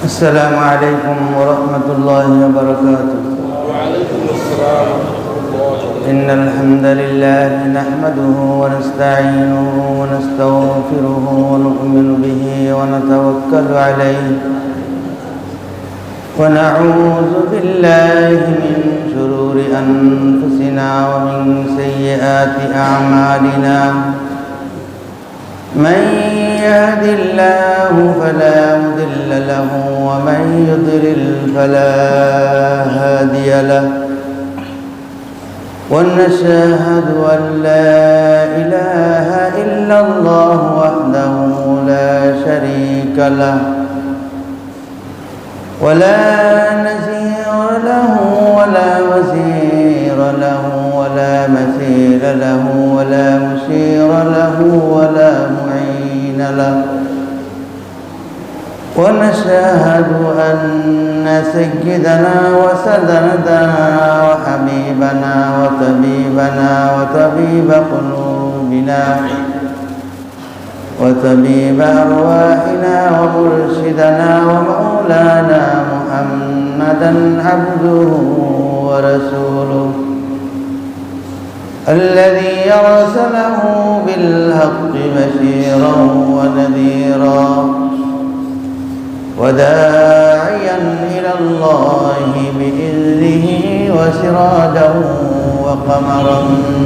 السلام عليكم ورحمة الله وبركاته. وعليكم السلام ورحمة الله. إن الحمد لله نحمده ونستعينه ونستغفره ونؤمن به ونتوكل عليه ونعوذ بالله من شرور أنفسنا ومن سيئات أعمالنا. من يهد الله فلا مضل له ومن يضلل فلا هادي له، ونشهد أن لا إله إلا الله وحده لا شريك له ولا نزير له ولا وزير له ولا مثيل له ولا مشير له ولا معين له، ونشهد أن سيدنا وسندنا وحبيبنا وطبيبنا وطبيب قلوبنا وطبيب أرواحنا ومرشدنا ومولانا محمدا عبده ورسوله الذي أرسله بالحق بشيرا ونذيرا وداعيا إلى الله بإذنه وسراجا وقمرا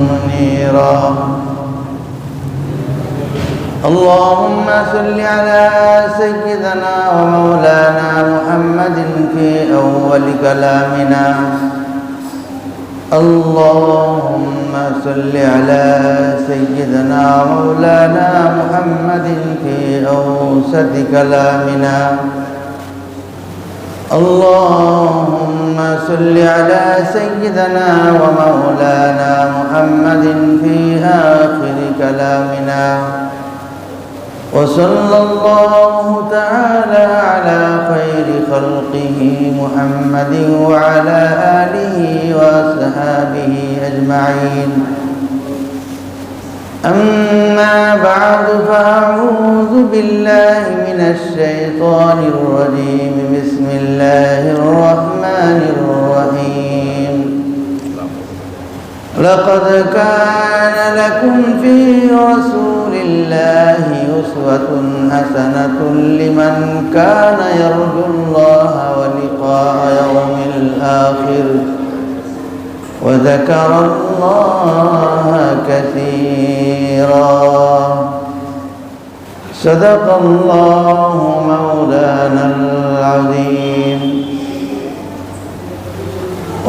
منيرا. اللهم صل على سيدنا ومولانا محمد في أول كلامنا. اللهم صل على سيدنا ومولانا محمد في أوسط كلامنا. اللهم صل على سيدنا ومولانا محمد في آخر كلامنا. وصلى الله تعالى على خير خلقه محمد وعلى آله وأصحابه أجمعين. أما بعد، فأعوذ بالله من الشيطان الرجيم. بسم الله الرحمن الرحيم. لقد كان لكم في رسول الله أسوة حسنة لمن كان يرجو الله ولقاء يوم الآخر وذكر الله كثيرا. صدق الله مولانا العظيم.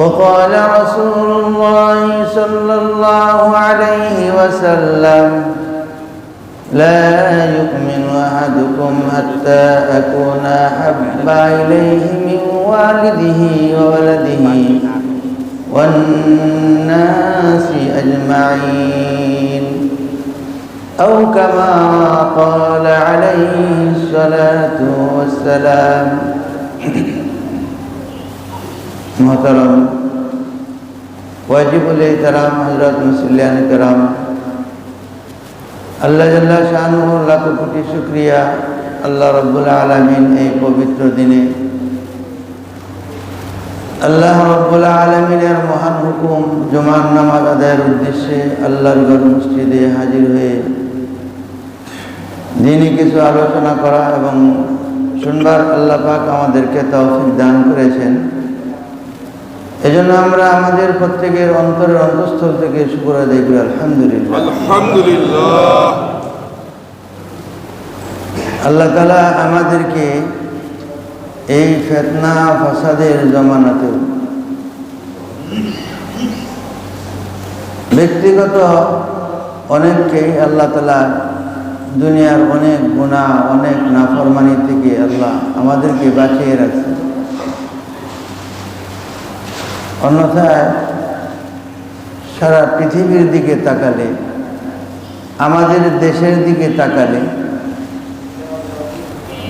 وقال رسول الله صلى الله عليه وسلم: لا يؤمن أحدكم حتى أكون أحب إليه من والده وولده والناس أجمعين، أو كما قال عليه الصلاة والسلام. मोहतरम वाजिबुल एहतराम हजरत मुसल्लियान किराम, अल्लाह जल्ला शानुहु लाख कोटि शुक्रिया अल्लाह रब्बुल आलमीन এই পবিত্র দিনে আল্লাহ রব্বুল আলামিনের মহান হুকুম জুমার নামাজ আদায়ের উদ্দেশ্যে আল্লাহর ঘর মসজিদে হাজির হয়ে দিনী কিছু আলোচনা করা এবং শুনবার আল্লাহ পাক আমাদেরকে তৌফিক দান করেছেন। এজন্য আমরা আমাদের প্রত্যেকের অন্তরের অন্তঃস্থল থেকে শুকর আদায় করি আলহামদুলিল্লাহ। আলহামদুলিল্লাহ। আল্লাহ তাআলা আমাদেরকে এই ফিতনা ফাসাদের জমানাতেও ব্যক্তিগত অনেককেই আল্লাহ তাআলা দুনিয়ার অনেক গুনাহ অনেক নাফরমানি থেকে আল্লাহ আমাদেরকে বাঁচিয়ে রাখছেন। অন্যথায় সারা পৃথিবীর দিকে তাকালে, আমাদের দেশের দিকে তাকালে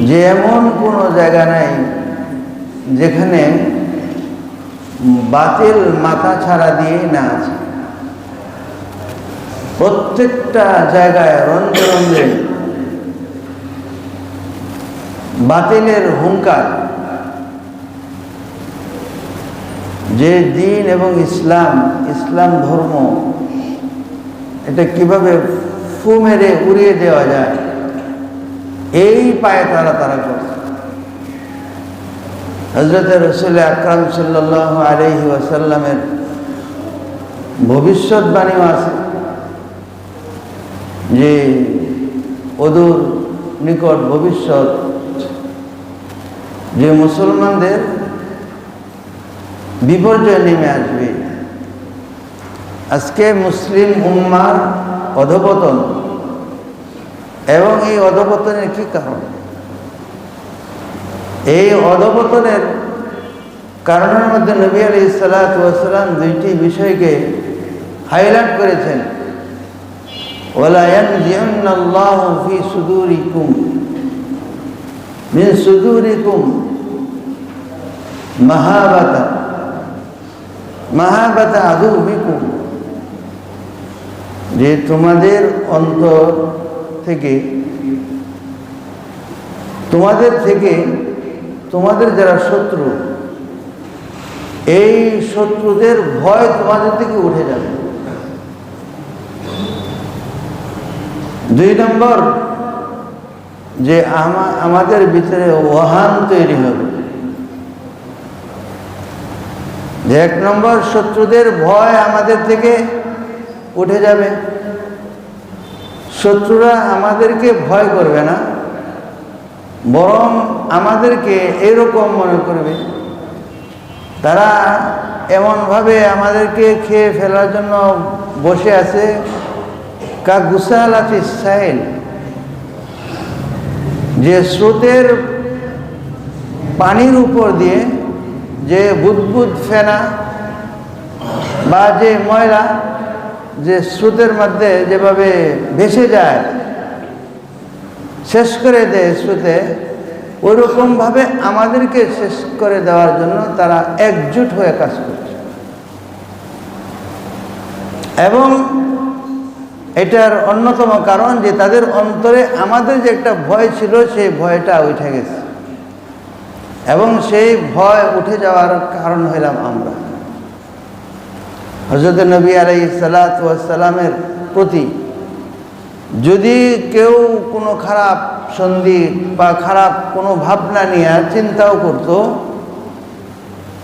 যে এমন কোনো জায়গা নাই যেখানে বাতিল মাথা ছাড়া দিয়ে না আছে। প্রত্যেকটা জায়গায় রঞ্জে রঞ্জে বাতিলের হুঙ্কার যে দিন এবং ইসলাম ধর্ম, এটা কিভাবে ফু মেরে উড়িয়ে দেওয়া যায়, এই পায়ে তারা করছে। হযরত রাসূল আকরাম সাল্লাল্লাহু আলাইহি ওয়াসাল্লামের ভবিষ্যৎবাণীও আছে যে অদূর নিকট ভবিষ্যৎ যে মুসলমানদের বিপর্যয় নেমে আসবে। আজকে মুসলিম উম্মার অধঃপতন, এবং এই অধঃপতনের কি কারণ? এই অধঃপতনের কারণের মধ্যে নবী আলাইহিস সালাতু ওয়াস সালাম দুইটি বিষয়কে হাইলাইট করেছেন। ওয়ালা ইয়ানজিউন্নাল্লাহু ফি সুদুরিকুম মিন সুদুরিকুম মাহাবাতা আদুবিকুম, যে তোমাদের অন্তর থেকে, তোমাদের যারা শত্রু, এই শত্রুদের ভয় তোমাদের থেকে উঠে যাবে। 2 নম্বর, যে আমাদের ভিতরে ওহান তৈরি হবে। যে 1 নম্বর, শত্রুদের ভয় আমাদের থেকে উঠে যাবে। শত্রুরা আমাদেরকে ভয় করবে না, বরং আমাদেরকে এরকম মনে করবে, তারা এমনভাবে আমাদেরকে খেয়ে ফেলার জন্য বসে আছে, কা গুসালাতিস সাইল, যে স্রোতের পানির উপর দিয়ে যে বুদবুদ ফেনা বা যে ময়লা যে স্রোতের মধ্যে যেভাবে ভেসে যায়, শেষ করে দেয় স্রোতে, ওইরকমভাবে আমাদেরকে শেষ করে দেওয়ার জন্য তারা একজোট হয়ে কাজ করছে। এবং এটার অন্যতম কারণ যে তাদের অন্তরে আমাদের যে একটা ভয় ছিল, সেই ভয়টা উঠে গেছে, এবং সেই ভয় উঠে যাওয়ার কারণ হইলাম আমরা। হযরত নবী আলাইহিস সালাতু ওয়াস সালামের প্রতি যদি কেউ কোনো খারাপ সন্ধি বা খারাপ কোনো ভাবনা নিয়ে চিন্তাও করত,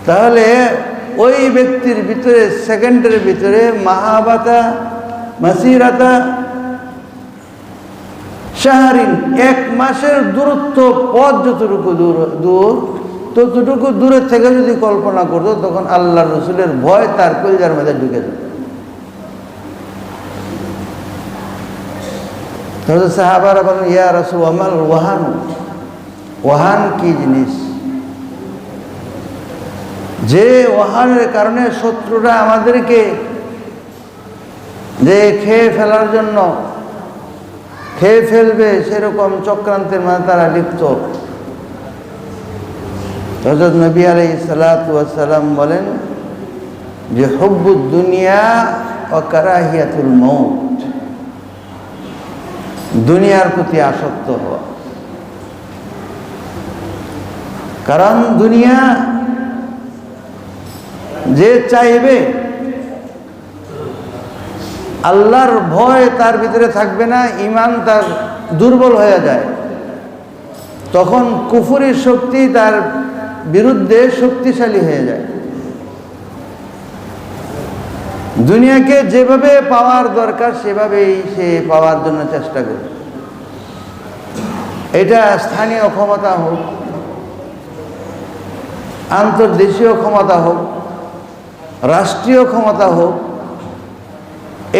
তাহলে ওই ব্যক্তির ভিতরে সেকেন্ডের ভিতরে মাহাবাতা মাসিরাতা শাহরিন, 1 মাসের দূরত্ব পথ যতটুকু দূর ততটুকু দূরের থেকে যদি কল্পনা করতো, তখন আল্লাহর রাসূলের ভয় তার কলিজার মধ্যে ঢুকে যেত। তাহলে সাহাবারা বলেন, ইয়া রাসূল আমাল ওয়াহান, ওয়াহান কি জিনিস? যে ওয়াহানের কারণে শত্রুরা আমাদেরকে যে খেয়ে ফেলার জন্য খেয়ে ফেলবে সেরকম চক্রান্তের মধ্যে তারা লিপ্ত। হযরত নবী আলাইহিস সালাতু ওয়াস সালাম বলেন যে হুব্বুদ দুনিয়া ওয়া কারাহিয়াতুল মউত, দুনিয়ার প্রতি আসক্ত হওয়া। কারণ দুনিয়া যে চাইবে, আল্লাহর ভয় তার ভিতরে থাকবে না, ঈমান তার দুর্বল হয়ে যায়, তখন কুফরের শক্তি তার বিরুদ্ধে শক্তিশালী হয়ে যায়। দুনিয়াকে যেভাবে পাওয়ার দরকার সেভাবেই সে পাওয়ার জন্য চেষ্টা করে। এটা স্থানীয় ক্ষমতা হোক, আন্তর্দেশীয় ক্ষমতা হোক, রাষ্ট্রীয় ক্ষমতা হোক,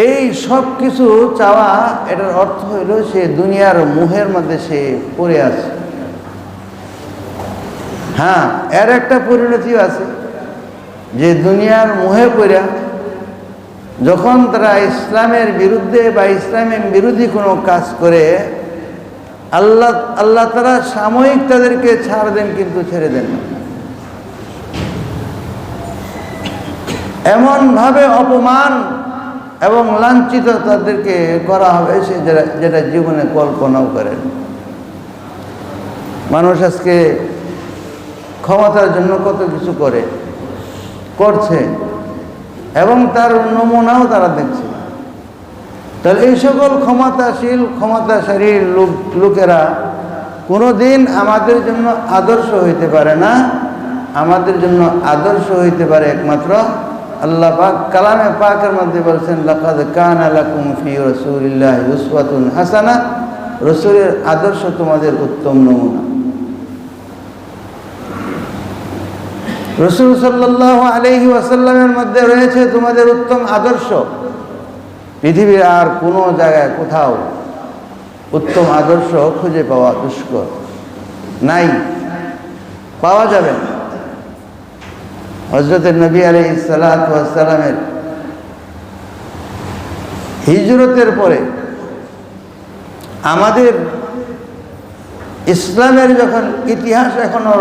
এই সব কিছু চাওয়া, এটার অর্থ হইল সে দুনিয়ার মোহের মধ্যে সে পড়ে আছে। হ্যাঁ, এর একটা পরিণতিও আছে যে দুনিয়ার মোহে পড়া যখন তারা ইসলামের বিরুদ্ধে বা ইসলামের বিরোধী কোনো কাজ করে, আল্লাহ তারা সাময়িক তাদেরকে ছাড় দেন, কিন্তু ছেড়ে দেন না। এমনভাবে অপমান এবং লাঞ্ছিত তাদেরকে করা হবে সে যেটা জীবনে কল্পনাও করেন। মানুষ আজকে ক্ষমতার জন্য কত কিছু করে, করছে এবং তার নমুনাও তারা দেখছে। তাহলে এই সকল ক্ষমতাশালী লোকেরা কোনোদিন আমাদের জন্য আদর্শ হইতে পারে না। আমাদের জন্য আদর্শ হইতে পারে একমাত্র আল্লাহ পাক কালামে পাকের মধ্যে বলছেন, লাকাদ কানা লাকুম ফি রাসূলিল্লাহি উসওয়াতুন হাসানা, রাসূলের আদর্শ তোমাদের উত্তম নমুনা। রাসূল সাল্লাল্লাহু আলাইহি ওয়াসাল্লামের মধ্যে রয়েছে তোমাদের উত্তম আদর্শ। পৃথিবীর আর কোনো জায়গায় কোথাও উত্তম আদর্শ খুঁজে পাওয়া দুষ্কর, নাই, পাওয়া যাবে না। হযরত নবী আলাইহিস সালাতু ওয়াস সালামের হিজরতের পরে আমাদের ইসলামের যখন ইতিহাস এখনো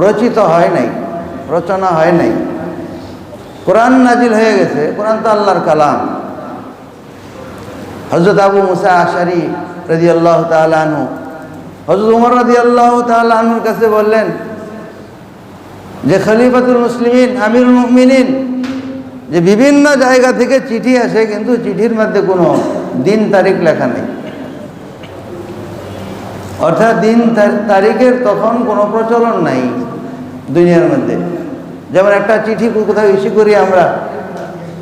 রচিত হয় নাই, রচনা হয় নাই, কোরআন নাজিল হয়ে গেছে। কোরআন তো আল্লাহর কালাম। হযরত আবু মুসা আশআরী রাদিয়াল্লাহু তাআলা আনহু হযরত ওমর রাদিয়াল্লাহু তাআলা আনহুর কাছে বললেন যে খলিফাতুল মুসলিমিন, আমিরুল মুমিনিন, যে বিভিন্ন জায়গা থেকে চিঠি আসে কিন্তু চিঠির মধ্যে কোনো দিন তারিখ লেখা নেই। অর্থাৎ দিন তারিখের তখন কোনো প্রচলন নাই দুনিয়ার মধ্যে। যেমন একটা চিঠি কোথাও ইস্যু করি আমরা,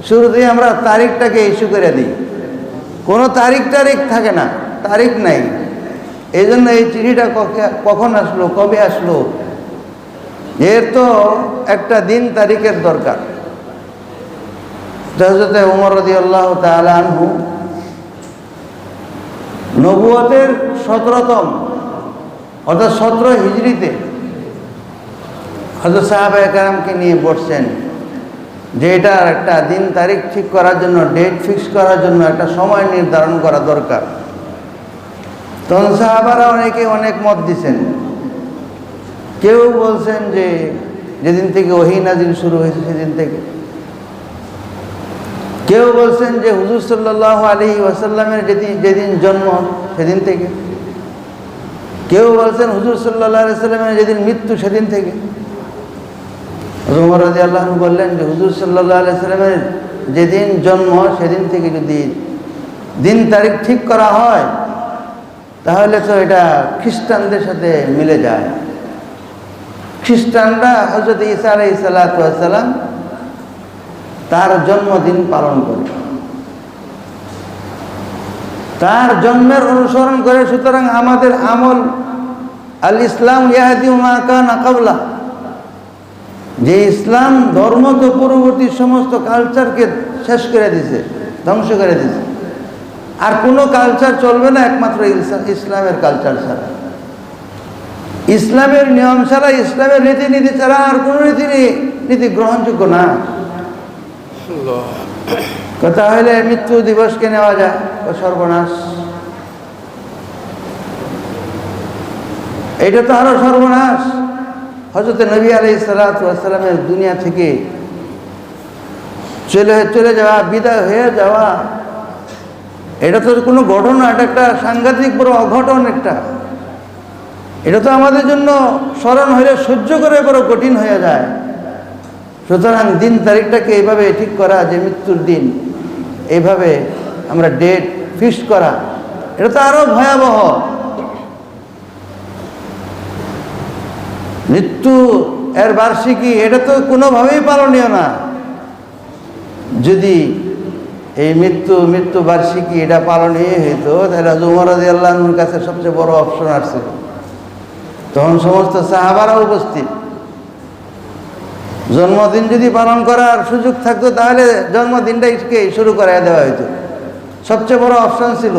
শুরুতেই আমরা তারিখটাকে ইস্যু করে দিই, কোনো তারিখ থাকে না, তারিখ নাই। এই জন্য এই চিঠিটা কখন আসলো, কবে আসলো, এর তো একটা দিন তারিখের দরকার। হযরত ওমর রাদিয়াল্লাহু তাআলা আনহু নবুয়তের 17তম অর্থাৎ 17 হিজরিতে হযরত সাহাবায়ে কেরামকে নিয়ে বসছেন যে এটার একটা দিন তারিখ ঠিক করার জন্য, ডেট ফিক্স করার জন্য একটা সময় নির্ধারণ করা দরকার। তখন সাহাবারা অনেকে অনেক মত দিছেন। কেউ বলছেন যে যেদিন থেকে ওহী নাজিল শুরু হয়েছে সেদিন থেকে, কেউ বলছেন যে হুজুর সাল্লাল্লাহু আলাইহি ওয়াসাল্লামের যেদিন জন্ম সেদিন থেকে, কেউ বলছেন হুজুর সাল্লাল্লাহু আলাইহি ওয়াসাল্লামের যেদিন মৃত্যু সেদিন থেকে। ওমর রাদিয়াল্লাহু আনহু বললেন যে হুজুর সাল্লাল্লাহু আলাইহি ওয়াসাল্লামের যেদিন জন্ম সেদিন থেকে যদি দিন তারিখ ঠিক করা হয় তাহলে তো এটা খ্রিস্টানদের সাথে মিলে যায়। খ্রিস্টানরা হযরত ঈসা আলাইহিস সালাতু ওয়াস সালাম তার জন্মদিন পালন করে, তার জন্মের অনুসরণ করে। সুতরাং আমাদের আমল আল ইসলাম ইয়াহদি মা কানা ক্বাবলা, যে ইসলাম ধর্ম তো পূর্ববর্তী সমস্ত কালচারকে শেষ করে দিয়েছে, ধ্বংস করে দিয়েছে। আর কোনো কালচার চলবে না একমাত্র ইসলামের কালচার ছাড়া, ইসলামের নিয়ম ছাড়া, ইসলামের রীতিনীতি ছাড়া আর কোনো রীতিনীতি গ্রহণযোগ্য না। কথা হইলে মৃত্যু দিবসকে নেওয়া যায়, সর্বনাশ। এটা তো আরো সর্বনাশ। হযরত নবী আলাইহিস সালাতু ওয়াস সালামের দুনিয়া থেকে চলে যাওয়া, বিদায় হয়ে যাওয়া, এটা তো কোনো ঘটনা, এটা একটা সাংঘাতিক বড় অঘটন। এটা তো আমাদের জন্য স্মরণ হইলে সহ্য করে বড় কঠিন হয়ে যায়। সুতরাং দিন তারিখটাকে এইভাবে ঠিক করা, যে মৃত্যুর দিন এইভাবে আমরা ডেট ফিক্স করা, এটা তো আরো ভয়াবহ। মৃত্যু এর বার্ষিকী, এটা তো কোনোভাবেই পালনীয় না। যদি এই মৃত্যু বার্ষিকী এটা পালনীয় হইতো তাহলে ওমর রাদিয়াল্লাহু আনহুর কাছে সবচেয়ে বড় অপশন আসছিল। তখন সমস্ত সাহাবারা উপস্থিত। জন্মদিন যদি পালন করার সুযোগ থাকতো তাহলে জন্মদিনটাকে শুরু করাই দেওয়া হইতো, সবচেয়ে বড় অপশন ছিল।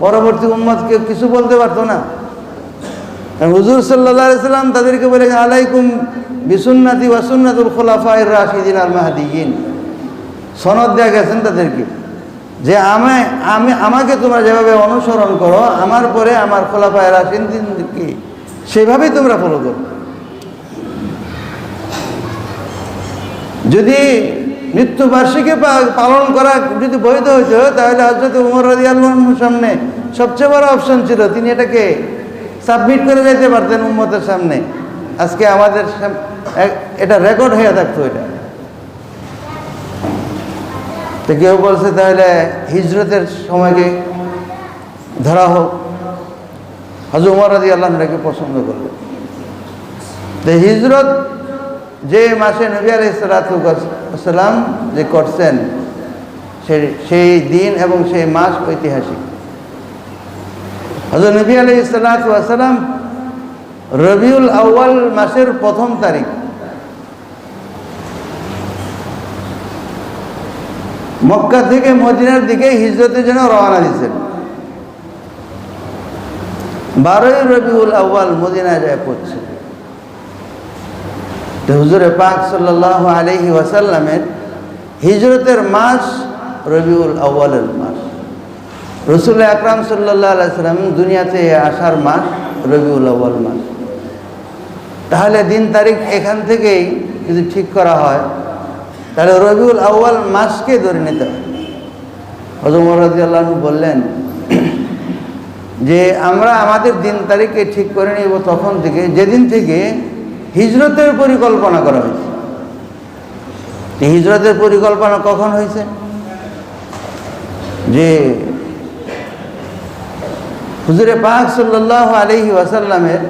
পরবর্তী উম্মত কেউ কিছু বলতে পারতো না। হুজুর সাল্লাল্লাহু আলাইহি সাল্লাম তাদেরকে বলে, আলাইকুম বিসুন্নতি ওয়া সুন্নাতুল খুলাফায়ে রাশিদিন আল মাহদিয়িন, সনদ দেয়া গেছেন তাদেরকে যে আমাকে তোমরা যেভাবে অনুসরণ করো, আমার পরে আমার খোলাফায়ে রাশিদিনকে সেভাবেই তোমরা ফলো করো। যদি মৃত্যুবার্ষিকী পালন করা যদি বৈধ হইতো তাহলে হযরত ওমর রাদিয়াল্লাহু আনহুর সামনে সবচেয়ে বড় অপশন ছিল, তিনি এটাকে সাবমিট করে যেতে পারতেন উম্মতের সামনে। আজকে আমাদের এটা রেকর্ড হয়ে থাকতো। এটা তো কেউ বলছে তাহলে হিজরতের সময়কে ধরা হোক। হযরত ওমর রাদিয়াল্লাহু আনহু পছন্দ করলেন। তো হিজরত যে মাসে নবী আলাইহিস সালাতু ওয়াস সালাম যে করছেন সেই দিন এবং সেই মাস ঐতিহাসিক। হযরত নবী আলাইহিস সালাতু ওয়াস সালাম রবিউল আউয়াল মাসের 1ম তারিখ মক্কা থেকে মদিনার দিকে হিজরতের জন্য রওনা দিয়েছেন। 12ই রবিউল আউয়াল মদিনায় যায় পৌঁছে। তো হুজুরে পাক সাল্লাল্লাহু আলাইহি ওয়াসাল্লামের হিজরতের মাস রবিউল আউয়ালের মাস, রাসূল আকরাম সাল্লাল্লাহু আলাইহি ওয়াসাল্লাম দুনিয়াতে আসার মাস রবিউল আউয়াল মাস। তাহলে দিন তারিখ এখান থেকেই যদি ঠিক করা হয় তাহলে রবিউল আউয়াল মাসকে ধরে নিতে হবে। হযরত ওমর রাদিয়াল্লাহু আনহু বললেন যে আমরা আমাদের দিন তারিখে ঠিক করে নিব তখন থেকে যেদিন থেকে হিজরতের পরিকল্পনা করা হয়েছে। হিজরতের পরিকল্পনা কখন হয়েছে? যে হুজুরে পাক সাল্লাল্লাহু আলাইহি ওয়াসাল্লামের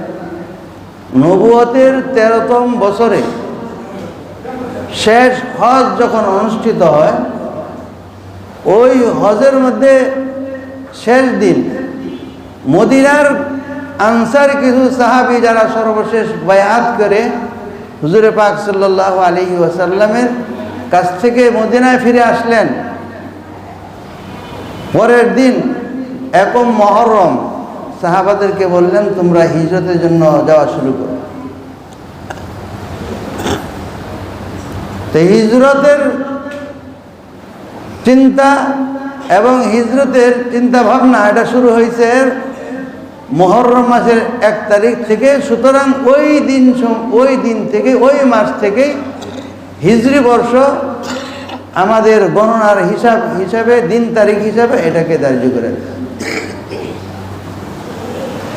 নবুয়তের 13তম বছরে শেষ হজ যখন অনুষ্ঠিত হয়, ওই হজের মধ্যে শেষ দিন মদিনার আনসার কিছু সাহাবী যারা সর্বশেষ বায়াত করে হুজুরে পাক সাল্লাল্লাহু আলাইহি ওয়াসাল্লামের কাছ থেকে মদিনায় ফিরে আসলেন। পরের দিন 1 মুহররম সাহাবাদেরকে বললেন তোমরা হিজরতের জন্য যাওয়া শুরু করো। তো হিজরতের চিন্তা এবং হিজরতের চিন্তা ভাবনা এটা শুরু হয়েছে মুহররম মাসের 1 তারিখ থেকে। সুতরাং ওই দিন থেকে ওই মাস থেকে হিজরি বর্ষ আমাদের গণনার হিসাবে দিন তারিখ হিসাবে এটাকে ধার্য করে।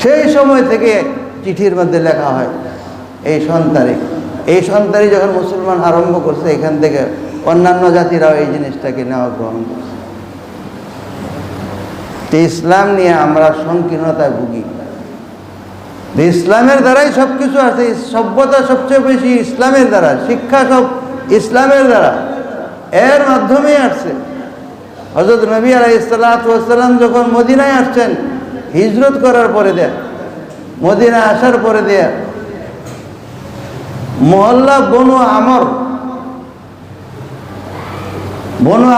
সেই সময় থেকে চিঠির মধ্যে লেখা হয় এই সন তারিখ। এই সন তারিখ যখন মুসলমান আরম্ভ করছে, এখান থেকে অন্যান্য জাতিরাও এই জিনিসটাকে নেওয়া গ্রহণ করছে। তো ইসলাম নিয়ে আমরা সংকীর্ণতায় ভুগি। ইসলামের দ্বারাই সব কিছু আছে। সভ্যতা সবচেয়ে বেশি ইসলামের দ্বারা, শিক্ষা সব ইসলামের দ্বারা, এর মাধ্যমেই আসছে। হযরত নবী আলাইহিস সালাতু ওয়াস সালাম যখন মদিনায় আসছেন হিজরত করার পরে মদিনা আসার পরে মহল্লা বনু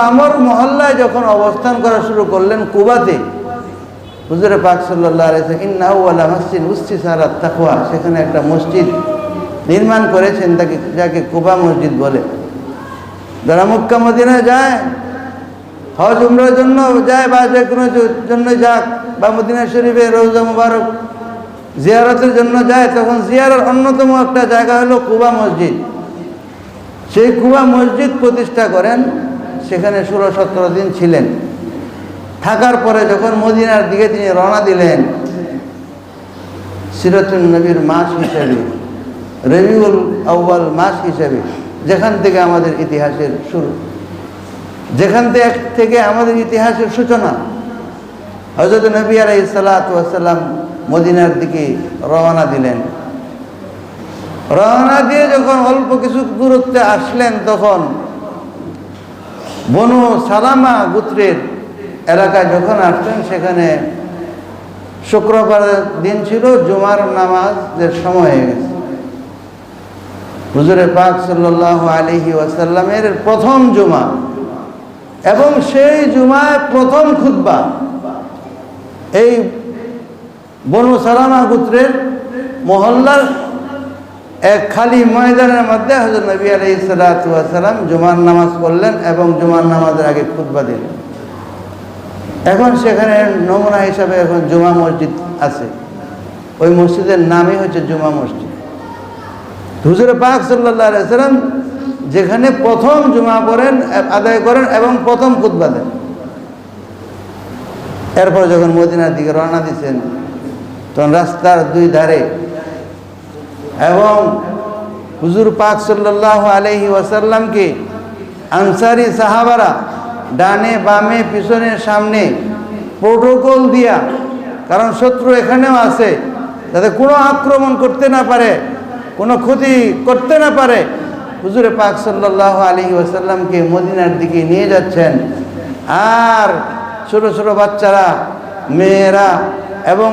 আমর মহল্লায় যখন অবস্থান করা শুরু করলেন কুবাতে, হুজুরে পাক সাল্লাল্লাহু আলাইহি ওয়াসাল্লাম ইন্না আউওয়ালা মাসজিদ উসসিসা আলাত তাকওয়া, সেখানে একটা মসজিদ নির্মাণ করেছেন যাকে কুবা মসজিদ বলে। যারা মক্কা মদিনায় যায়, হজ উমরার জন্য যায় বা যে কোনো জন্য যাক, বা মদিনা শরীফে রওজা মুবারক জিয়ারতের জন্য যায়, তখন জিয়ারের অন্যতম একটা জায়গা হলো কুবা মসজিদ। সেই কুবা মসজিদ প্রতিষ্ঠা করেন, সেখানে 16-17 দিন ছিলেন। থাকার পরে যখন মদিনার দিকে তিনি রওনা দিলেন, সিরাতুন নবীর মাস হিসেবে, রবিউল আউয়াল মাস হিসেবে, যেখান থেকে আমাদের ইতিহাসের শুরু, যেখান থেকে আমাদের ইতিহাসের সূচনা, হযরত নবী আলাইহিস সালাতু ওয়াস সালাম মদিনার দিকে রওনা দিলেন। রওনা দিয়ে যখন অল্প কিছু দূরত্বে আসলেন, তখন বনু সালামা গোত্রের এলাকায় যখন আসলেন, সেখানে শুক্রবারের দিন ছিল, জুমার নামাজের সময় হয়ে গেছে। হুজুরে পাক সাল্লাল্লাহু আলাইহি ওয়াসাল্লামের প্রথম জুমা এবং সেই জুমায় প্রথম খুতবা এই বনু সালামা গোত্রের মহল্লার এক খালি ময়দানের মধ্যে হযরত নবী আলাইহিস সালাতু ওয়াস সালাম জুমার নামাজ পড়লেন এবং জুমার নামাজের আগে খুতবা দিলেন। এখন সেখানে নমুনা হিসাবে এখন জুমা মসজিদ আছে। ওই মসজিদের নামই হচ্ছে জুমা মসজিদ। হুজুর পাক সাল্লাল্লাহু আলাইহি ওয়াসাল্লাম যেখানে প্রথম জুমা পড়েন, আদায় করেন এবং প্রথম খুতবা দেন। এরপর যখন মদিনার দিকে রওনা দিয়েছেন, তখন রাস্তার দুই ধারে এবং হুজুর পাক সাল্লাল্লাহু আলাইহি ওয়াসাল্লামকে আনসারি সাহাবারা ডানে বামে পিছনে সামনে প্রোটোকল দিয়া, কারণ শত্রু এখানেও আছে, যাতে কোনো আক্রমণ করতে না পারে, কোনো ক্ষতি করতে না পারে। হুজুরে পাক সাল্লাল্লাহু আলাইহি ওয়াসাল্লামকে মদিনার দিকে নিয়ে যাচ্ছেন। আর ছোট ছোট বাচ্চারা, মেয়েরা এবং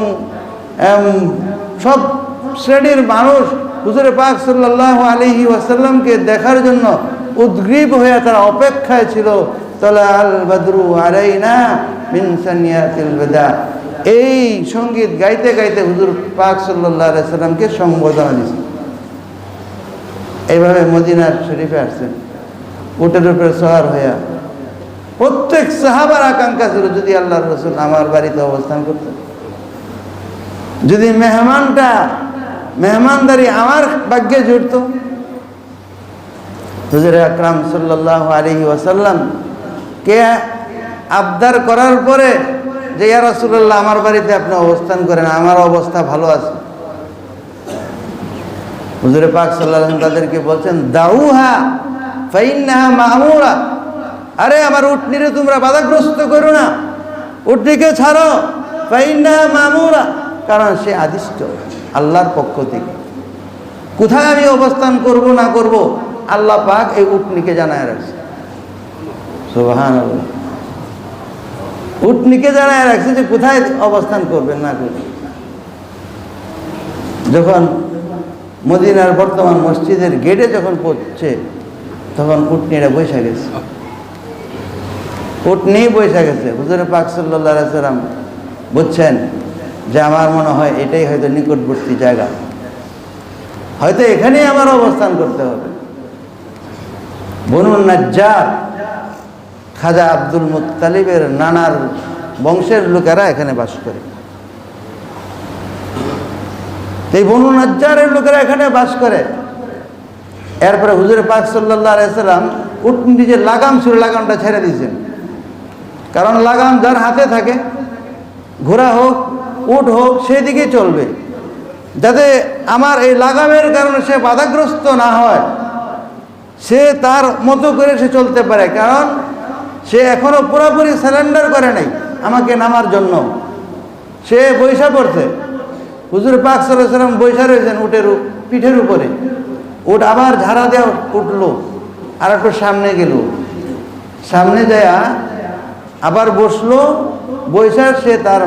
সব শ্রেণীর মানুষ হুজুরে পাক সাল্লাল্লাহু আলাইহি ওয়াসাল্লামকে দেখার জন্য উদ্গ্রীব হয়ে তারা অপেক্ষায় ছিল। তালাল বদরু আলাইনা মিন সানিয়াতিল ওয়াদা, এই সঙ্গীত গাইতে গাইতে হুজুর পাক সাল্লাল্লাহু আলাইহি ওয়াসাল্লামকে সম্বোধনা দিয়েছেন। এইভাবে মদিনার শরীফে আসছেন উটের উপরে সওয়ার হইয়া। প্রত্যেক সাহাবার আকাঙ্ক্ষা ছিল যদি আল্লাহর রাসূল আমার বাড়িতে অবস্থান করতেন, যদি মেহমানদারি আমার ভাগ্যে জুড়ত। হুজুর আকরাম সাল্লাল্লাহু আলাইহি ওয়াসাল্লাম কে আবদার করার পরে যে ইয়া রাসূলুল্লাহ আমার বাড়িতে আপনি অবস্থান করেন, আমার অবস্থা ভালো আছে। হুজুরে পাক সাল্লাল্লাহু আলাইহি ওয়াসাল্লাম তাদেরকে বলছেন দাউহা ফাইন্নাহা মা'মুরা, আরে আমার উটনিরে তোমরা বাধাগ্রস্ত করো না, উটনিকে ছাড়ো। ফাইন্নাহা মা'মুরা, কারণ সে আদিষ্ট আল্লাহর পক্ষ থেকে। কোথায় আমি অবস্থান করব না করব আল্লাহ পাক এই উটনিকে জানায় রাখছে। সুবহানাল্লাহ, উটনিকে জানায় রাখছে যে কোথায় অবস্থান করবেন না করবেন। যখন মদিনার বর্তমান মসজিদের গেটে যখন পৌঁছছে তখন উটনিরা বৈশা গেছে, উটনি বৈশা গেছে। হুজুর পাক সাল্লাল্লাহু আলাইহি ওয়াসাল্লাম বুঝছেন যে আমার মনে হয় এটাই হয়তো নিকটবর্তী জায়গা, হয়তো এখানেই আমার অবস্থান করতে হবে। বনু নাজ্জার খাজা আব্দুল মুত্তালিবের নানার বংশের লোকেরা এখানে বাস করে। এই বনু নাজ্জারের লোকেরা এখানে বাস করে। এরপরে হুজুর পাক সাল্লাল্লাহু আলাইহি ওয়াসাল্লাম উটনি যে লাগাম ছিল লাগামটা ছেড়ে দিয়েছেন, কারণ লাগাম যার হাতে থাকে, ঘোড়া হোক উট হোক সেদিকে চলবে, যাতে আমার এই লাগামের কারণে সে বাধাগ্রস্ত না হয়, সে তার মতো করে সে চলতে পারে। কারণ সে এখনো পুরোপুরি সারেন্ডার করে নাই আমাকে নামার জন্য, সে বৈশা পড়ছে। হুজুর পাক সাল্লাল্লাহু আলাইহি ওয়াসাল্লাম বৈশা রয়েছেন উটের পিঠের উপরে। উট আবার ঝাড়া দেওয়া উঠলো, আর একটু সামনে গেল, সামনে যায় আবার বসলো, বৈশা সে তার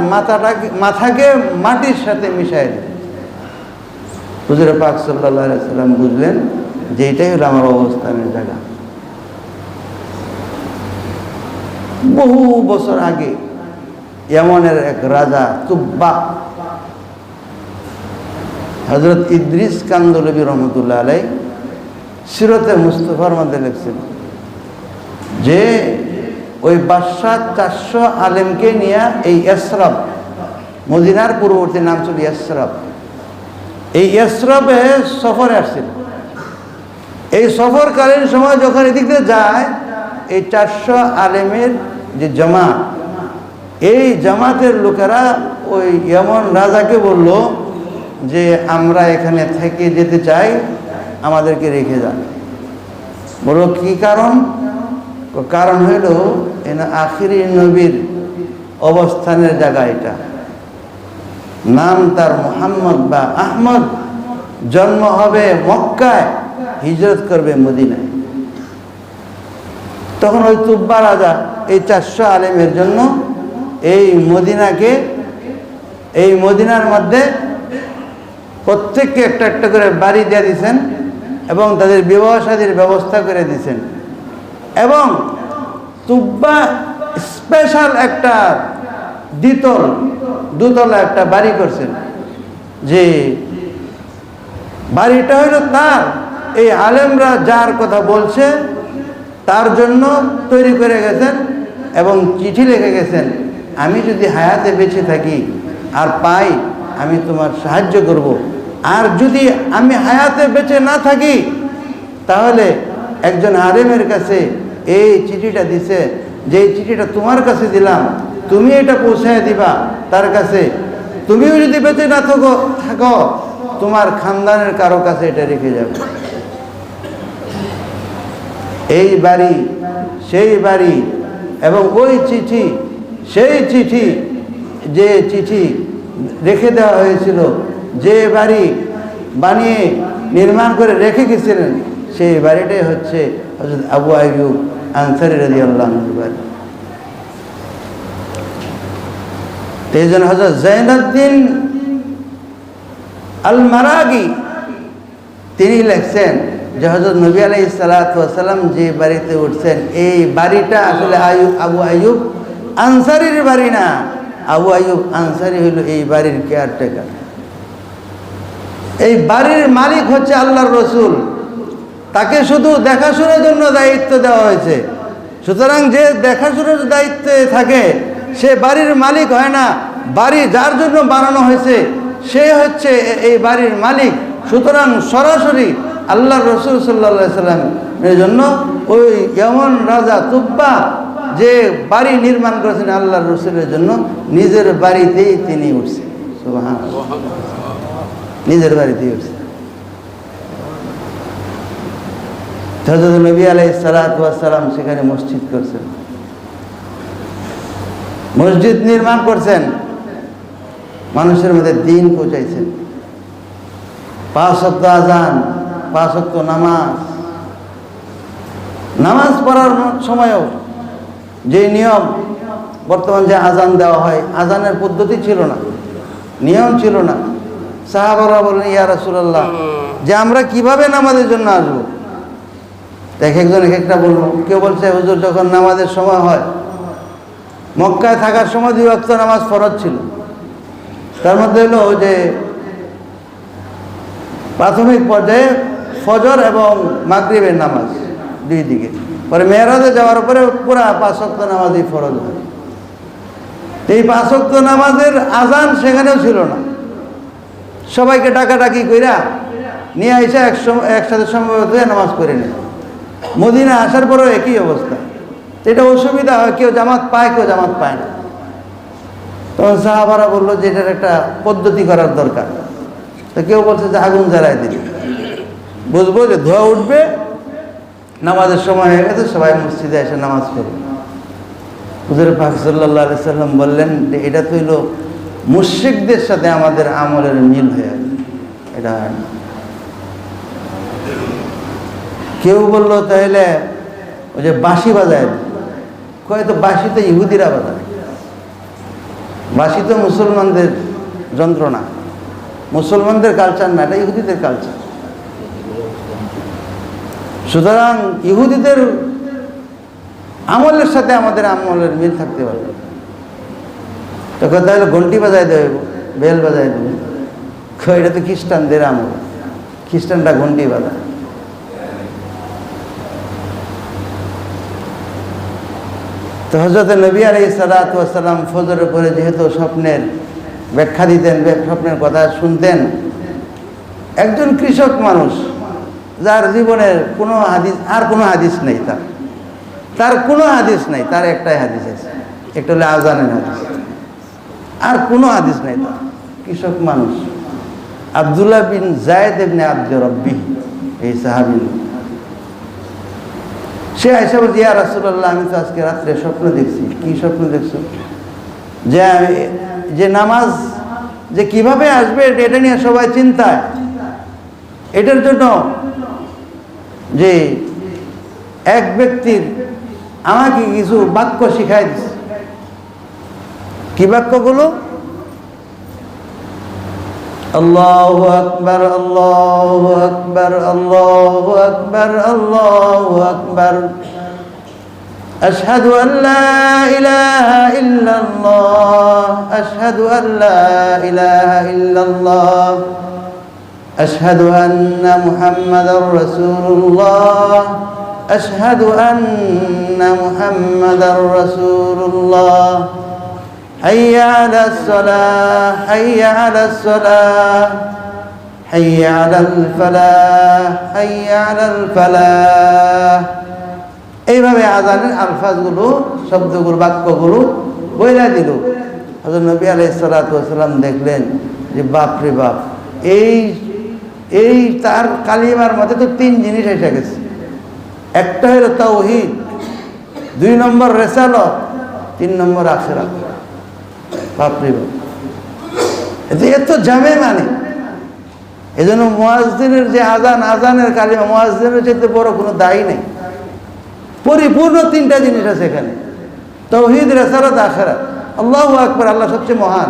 মাথাকে মাটির সাথে মিশাই দিল। হুজুর পাক সাল্লাল্লাহু আলাইহি ওয়াসাল্লাম বুঝলেন যে এটাই হলো আমার অবস্থানের জায়গা। বহু বছর আগে ইয়ামানের এক রাজা তুব্বা, হযরত ইদ্রিস কান্দলবী রহমতুল্লাহ আলাইহি সিরতে মুস্তাফার মধ্যে লিখছেন যে ওই বাদশাহ 400 আলেমকে নিয়ে এই ইয়াসরাব, মদিনার পূর্ববর্তী নাম ছিল ইয়াসরাব, এই ইয়াসরাবে সফরে আসছিল। এই সফরকালীন সময় যখন এদিক দিয়ে যায়, এই 400 আলেমের যে জামাত, এই জামাতের লোকেরা ওই ইয়ামান রাজাকে বলল যে আমরা এখানে থেকে যেতে চাই, আমাদেরকে রেখে যান। বলল কি কারণ? কারণ হইল আখিরি নবীর অবস্থানের জায়গা, এটা নাম তার মুহাম্মদ বা আহমদ, জন্ম হবে মক্কায়, হিজরত করবে মদিনায়। তখন ওই তুব্বা রাজা এই 400 আলেমের জন্য এই মদিনাকে, এই মদিনার মধ্যে প্রত্যেককে একটা একটা করে বাড়ি দিয়ে দিয়েছেন এবং তাদের বিবাহ শাদীর ব্যবস্থা করে দিয়েছেন। এবং তুব্বা স্পেশাল একটা দুতলা একটা বাড়ি করছেন, যে বাড়িটা হইল তার, এই আলেমরা যার কথা বলছে তার জন্য তৈরি করে গেছেন এবং চিঠি লিখে গেছেন, আমি যদি হায়াতে বেঁচে থাকি আর পাই আমি তোমার সাহায্য করব, আর যদি আমি হায়াতে বেঁচে না থাকি তাহলে একজন আলেমের কাছে এই চিঠিটা দিছে, যে চিঠিটা তোমার কাছে দিলাম, তুমি এটা পৌঁছায় দিবা তার কাছে, তুমিও যদি বেঁচে না থাকো তোমার খানদানের কারো কাছে এটা রেখে যাবে। এই বাড়ি সেই বাড়ি এবং ওই চিঠি, সেই চিঠি, যে চিঠি রেখে দেওয়া হয়েছিল, যে বাড়ি বানিয়ে নির্মাণ করে রেখে গেছিলেন, সেই বাড়িটাই হচ্ছে হযরত আবু আইয়ুব আনসারী রাদিয়াল্লাহু আনহুর বাড়ি। এই জন্য হযরত জৈনুদ্দিন আল মারাগি তিনি লিখছেন যে হযরত নবী আলাইহিস সালাতু ওয়াস সালাম যে বাড়িতে উঠছেন, এই বাড়িটা আসলে আবু আইয়ুব আনসারীর বাড়ি না। আবু আইয়ুব আনসারী হইল এই বাড়ির কেয়ারটেকার। এই বাড়ির মালিক হচ্ছে আল্লাহর রসুল, তাকে শুধু দেখাশোনার জন্য দায়িত্ব দেওয়া হয়েছে। সুতরাং যে দেখাশোনার দায়িত্বে থাকে সে বাড়ির মালিক হয় না, বাড়ি যার জন্য বানানো হয়েছে সে হচ্ছে এই বাড়ির মালিক। সুতরাং সরাসরি আল্লাহর রসুল সাল্লাল্লাহু আলাইহি সাল্লামের জন্য ওই ইয়মন রাজা তুব্বা যে বাড়ি নির্মাণ করেছেন আল্লাহর রসুলের জন্য, নিজের বাড়িতেই তিনি উঠছেন। সুবহানাল্লাহ, নিজের বাড়িতেই উঠছেন। হযরত নবী আলাইহিস সালাতু ওয়াস সালাম সেখানে মসজিদ করছেন, মসজিদ নির্মাণ করছেন, মানুষের মধ্যে দ্বীন পৌঁছাইছেন। 5 ওয়াক্ত আযান, 5 ওয়াক্ত নামাজ, নামাজ পড়ার সময়ও যে নিয়ম, বর্তমান যে আজান দেওয়া হয়, আজানের পদ্ধতি ছিল না, নিয়ম ছিল না। সাহাবারা বলেন, ইয়া রাসূলুল্লাহ, যে আমরা কিভাবে নামাজের জন্য আসবো? এক একজন এক একটা বলল। কেউ বলছে, হুজুর যখন নামাজের সময় হয়, মক্কায় থাকার সময় 2 ওয়াক্ত নামাজ ফরজ ছিল। তার মধ্যে হলো যে প্রাথমিক পর্যায়ে ফজর এবং মাগরিবের নামাজ 2 দিকে, পরে মেরাজে যাওয়ার পরে পুরা 5 ওয়াক্ত নামাজই ফরজ হয়। এই 5 ওয়াক্ত নামাজের আজান সেখানেও ছিল না। সবাইকে ডাকাডাকি কইরা নিয়ে এসে একসাথে সমবেত হয়ে নামাজ পড়ে নেয়। মদিনা আসার পরেও একই অবস্থা। এটা অসুবিধা হয়, কেউ জামাত পায়, কেউ জামাত পায় না। তখন সাহাবারা বললো যে এটার একটা পদ্ধতি করার দরকার। তো কেউ বলছে যে আগুন জ্বালায় দিলে বুঝবো যে ধোঁয়া উঠবে, নামাজের সময় হয়ে গেছে, সবাই মসজিদে এসে নামাজ পড়বে। হুজুর পাক সাল্লাল্লাহু আলাইহি সাল্লাম বললেন যে এটা তো হইল মুশরিকদের সাথে আমাদের আমলের মিল হয়ে আছে, এটা হয় না। কেউ বললো তাহলে ওই যে বাঁশি বাজায়, কয় তো বাঁশি তো ইহুদিরা বাজায়, বাঁশি তো মুসলমানদের যন্ত্রণা, মুসলমানদের কালচার না, এটা ইহুদিদের কালচার। সুতরাং ইহুদিদের আমলের সাথে আমাদের আমলের মিল থাকতে পারবে। তখন তাহলে ঘন্টি বাজায় দেবে, বেল বাজায় দেবে, এটা তো খ্রিস্টানদের আমল, খ্রিস্টানরা ঘন্টি বাজায়। তো হযরত নবী আলাইহিস সালাতু ওয়াস সালাম ফজরের পরে যেহেতু স্বপ্নের ব্যাখ্যা দিতেন, স্বপ্নের কথা শুনতেন, একজন কৃষক মানুষ যার জীবনের কোনো হাদিস, আর কোনো হাদিস নেই, তার কোনো হাদিস নেই, তার একটাই হাদিস আছে, একটা হলো আযানের হাদিস, আর কোনো হাদিস নেই। তার কৃষক মানুষ আব্দুল্লাহ বিন যায়েদ ইবনে আব্দুর রব্বি, এই সাহাবী, সে আয়েশা বলছে, ইয়া রাসূলুল্লাহ, আমি তো আজকে রাত্রে স্বপ্ন দেখছি। কি স্বপ্ন দেখছো? যে নামাজ যে কিভাবে আসবে এটা নিয়ে সবাই চিন্তায়, এটার জন্য যে এক ব্যক্তির আমাকে কিছু বাক্য শিখাই দিচ্ছে। কি বাক্যগুলো? আল্লাহু আকবার, আল্লাহু আকবার, আল্লাহু আকবার, আল্লাহু আকবার, আশহাদু আল্লা ইলাহা ইল্লাল্লাহ, আশহাদু আল্লা ইলাহা ইল্লাল্লাহ, আশহাদু আন্না মুহাম্মাদার রাসূলুল্লাহ, আশহাদু আন্না মুহাম্মাদার রাসূলুল্লাহ, হাইয়া আলাস সালাহ, হাইয়া আলাস সালাহ, হাইয়া আলাল ফালাহ, হাইয়া আলাল ফালাহ। এইভাবে আযানের আলফাজগুলো, শব্দগুলো, বাক্যগুলো বইলা দিল। হযরত নবী আলাইহিস সালাতু ওয়াস সালাম দেখলেন যে বাপ রে বাপ, এই তার কালিমার মধ্যে তো 3 জিনিস এসে গেছে। একটা হলো তাওহীদ, 2 নম্বর রেসালত, 3 নম্বর আখিরাত। বাপরে বাপ, এত জামে মানে। এই জন্য মুয়াজ্জিনের যে আজানের কালিমা, মুয়াজ্জিনের চাইতে বড় কোনো দায়ী নেই। পরিপূর্ণ 3টা জিনিস আছে এখানে, তাওহীদ, রিসালাত, আখিরাত। আল্লাহু আকবার, আল্লাহ সবচেয়ে মহান,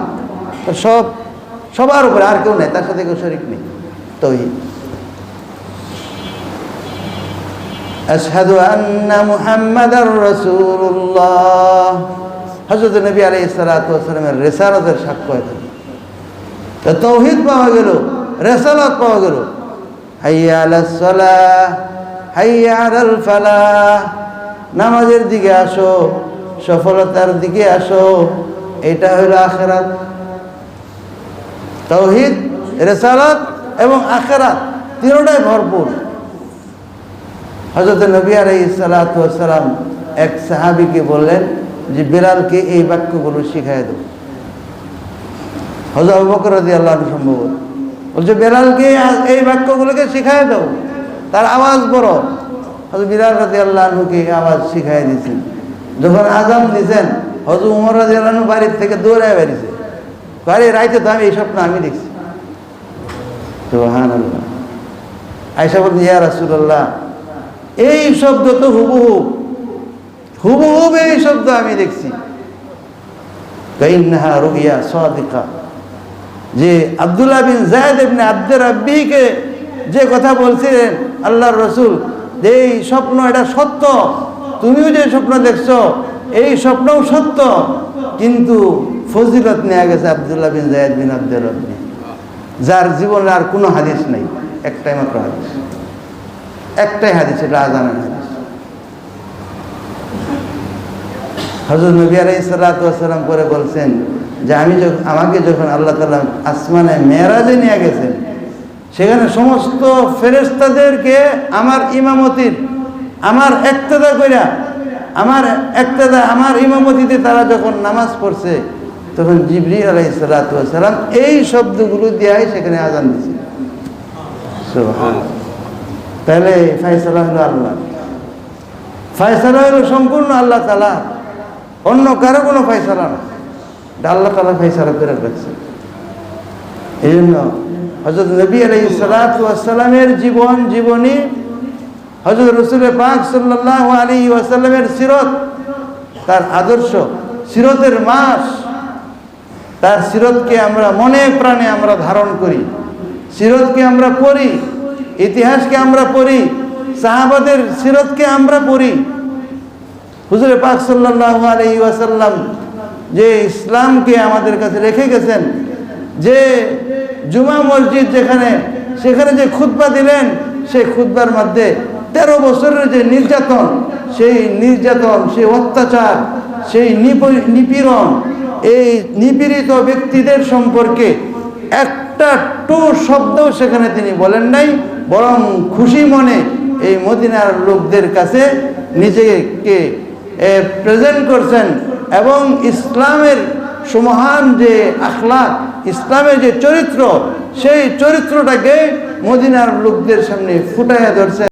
সবার উপরে, আর কেউ নেই, তার সাথে কেউ শরীক নেই। তাওহীদ। আশহাদু আন্না মুহাম্মাদার রাসূলুল্লাহ, হযরত নবী আলাইহিস সালাতু ওয়াস সালামের রিসালাতের সাক্ষ্য এখানে। তো তাওহীদ পাওয়া গেল, রিসালাত পাওয়া গেল। হাইয়া আলাস সালাহ, হাইয়া আলাল ফালাহ, নামাজের দিকে আসো, সফলতার দিকে আসো। এটা হলো আখিরাত। তাওহীদ, রিসালাত এবং আখিরাত তিনটাই ভরপুর। হযরত নবী আলাইহিস সালাতু ওয়াস সালাম এক সাহাবীকে বললেন যে বেলালকে এই বাক্যগুলো শিখায় দাও। হযরত আবু বকর রাদিয়াল্লাহু আনহু সম্ভবত বলছে বেলালকে এই বাক্যগুলোকে শিখায় দাও, তার আওয়াজ বড়। হযরত বিলাল রাদিয়াল্লাহু আনহুকে আওয়াজ শিখায় দিয়েছেন। যখন আযান দিয়েছেন, হযরত ওমর রাদিয়াল্লাহু আনহু বাড়ির থেকে দৌড়ায় বেরিয়েছে, আরে রাইতে তো আমি এই স্বপ্ন আমি দেখছি। সুবহানাল্লাহ। আয়েশা বললেন, ইয়া রাসূলুল্লাহ, এই শব্দ তো হুবহু এই শব্দ আমি দেখছি। কাইন্নাহা রুইয়া সাদিকা, যে আব্দুল্লাহ বিন যায়েদ ইবনে আব্দুর রাব্বিকে যে কথা বলছিলেন আল্লাহর রাসূল, যে এই স্বপ্ন এটা সত্য, তুমিও যে স্বপ্ন দেখছো এই স্বপ্নও সত্য, কিন্তু ফজিলত নেওয়া গেছে আব্দুল্লাহ বিন যায়েদ বিন আব্দুর রাব্বি, যার জীবনে আর কোনো হাদিস নেই, একটাই মাত্র হাদিস, একটাই হাদিস, এটা আযানের হাদিস। হযরত নবী আলাইহিস সালাতু ওয়াস সালাম করে বলছেন যে আমাকে যখন আল্লাহ তাআলা আসমানে মেরাজে নিয়ে গেছেন, সেখানে সমস্ত ফেরেশতাদেরকে আমার ইমামতির, আমার ইক্তেদা কইরা, আমার ইমামতিতে তারা যখন নামাজ পড়ছে, তখন জিবরিল আলাইহিস সালাতু ওয়াস সালাম এই শব্দগুলো দিয়েই সেখানে আযান দিয়েছে। সুবহানাল্লাহ। তাহলে ফয়সালা হলো আল্লাহ, ফয়সালা হলো সম্পূর্ণ আল্লাহ তাআলা, অন্য কারো কোনো ফয়সালা না, আল্লাহ তাআলা ফয়সালা করে রাখছেন। এই জন্য হযরত নবী আলাইহিস সালাতু ওয়াস সালামের জীবনী, হযরত রাসূল পাক সাল্লাল্লাহু আলাইহি ওয়াসাল্লামের সিরত, তার আদর্শ, সিরতের মাস, তার সিরতকে আমরা মনে প্রাণে আমরা ধারণ করি, সিরতকে আমরা পড়ি, ইতিহাসকে আমরা পড়ি, সাহাবাদের সিরতকে আমরা পড়ি। হুজুর পাক সাল্লাল্লাহু আলাইহি ওয়াসাল্লাম যে ইসলামকে আমাদের কাছে রেখে গেছেন, যে জুমা মসজিদ সেখানে যে খুতবা দিলেন, সেই খুতবার মধ্যে 13 বছরের যে নির্যাতন, সেই অত্যাচার, সেই নিপীড়ন, এই নিপীড়িত ব্যক্তিদের সম্পর্কে একটা শব্দও সেখানে তিনি বলেন নাই, বরং খুশি মনে এই মদিনার লোকদের কাছে নিজেকে প্রেজেন্ট করছেন এবং ইসলামের সুমহান যে আখলাক, ইসলামের যে চরিত্র, সেই চরিত্রটাকে মদিনার লোকদের সামনে ফুটাইয়া ধরছেন।